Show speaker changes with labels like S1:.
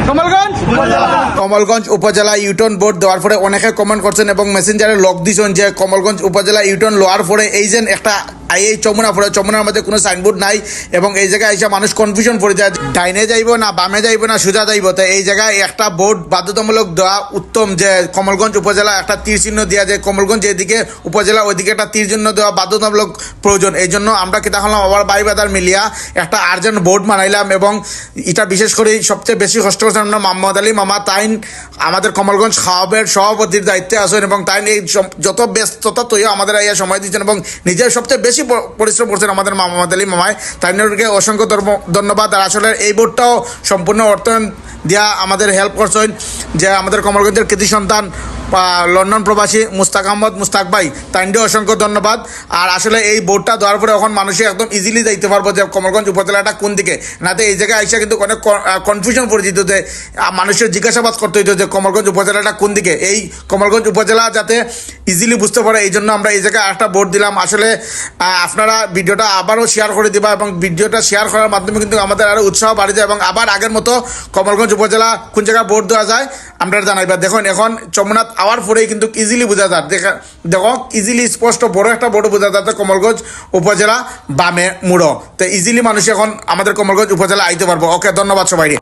S1: কমলগঞ্জ উপজেলা U turn board দেওয়ার পরে অনেকে কমেন্ট করছেন এবং মেসেঞ্জারে লক দিয়েছেন যে কমলগঞ্জ উপজেলা ইউটার্ন লওয়ার পরে এই যে একটা এই চমুনা পড়ে চমুনার মধ্যে কোনো সাইনবোর্ড নাই এবং এই জায়গায় এসে মানুষ কনফিউশন পড়ে যায় ডাইনে যাইব না বামে যাইব না সোজা যাইব। তো এই জায়গায় একটা বোর্ড বাধ্যতামূলক দেওয়া উত্তম, যে কমলগঞ্জ উপজেলা একটা তীর চিহ্ন দেওয়া, যে কমলগঞ্জ যেদিকে উপজেলা ওইদিকে একটা তীর চিহ্ন দেওয়া বাধ্যতামূলক প্রয়োজন। এই জন্য আমরা কি তাহলে আবার ভাই বাদার মিলিয়া একটা আর্জেন্ট বোর্ড বানাইলাম এবং এটা বিশেষ করে সবচেয়ে বেশি কষ্ট করছেন আমরা মোহাম্মদ আলী মামা। তাইন আমাদের কমলগঞ্জ খাওয়াবের সভাপতির দায়িত্বে আছেন এবং তাই এই যত ব্যস্ততা তৈরি আমাদের এই সময় দিচ্ছেন এবং নিজের সবচেয়ে বেশি পরিশ্রম করছেন আমাদের মোহাম্মদ আলী মামায়। তাইনকে অসংখ্য ধন্যবাদ। আর আসলে এই বোর্ডটাও সম্পূর্ণ অর্থায়ন দিয়া আমাদের হেল্প করছেন, যে আমাদের কমলগঞ্জের কৃতি সন্তান লন্ডন প্রবাসী মুস্তাক আহমদ মুস্তাক ভাই, তাইনকেও অসংখ্য ধন্যবাদ। আর আসলে এই বোর্ডটা দেওয়ার পরে এখন মানুষে একদম ইজিলি যাইতে পারবো যে কমলগঞ্জ উপজেলাটা কোন দিকে, নাতে এই জায়গায় আইসা কিন্তু অনেক কনফিউশন পড়ে যেত, যে মানুষের জিজ্ঞাসাবাদ করতে হইতো যে কমলগঞ্জ উপজেলাটা কোন দিকে। এই কমলগঞ্জ উপজেলা যাতে ইজিলি বুঝতে পারে এই জন্য আমরা এই জায়গায় একটা বোর্ড দিলাম। আসলে আপনারা ভিডিওটা আবারও শেয়ার করে দিবা এবং ভিডিওটা শেয়ার করার মাধ্যমে কিন্তু আমাদের আরও উৎসাহ বাড়ে যায় এবং আবার আগের মতো কমলগঞ্জ উপজেলা কোন জায়গায় বোর্ড দেওয়া যায় আমরা জানাইবা। দেখুন এখন চমুনাথ আওয়ার পরেই কিন্তু ইজিলি বোঝা যায়, দেখো ইজিলি স্পষ্ট বড় একটা বোর্ড বোঝা যাচ্ছে কমলগঞ্জ উপজেলা বামে মুড়ো। তো ইজিলি মানুষ এখন আমাদের কমলগঞ্জ উপজেলা আইতে পারবো। ওকে, ধন্যবাদ সবাই।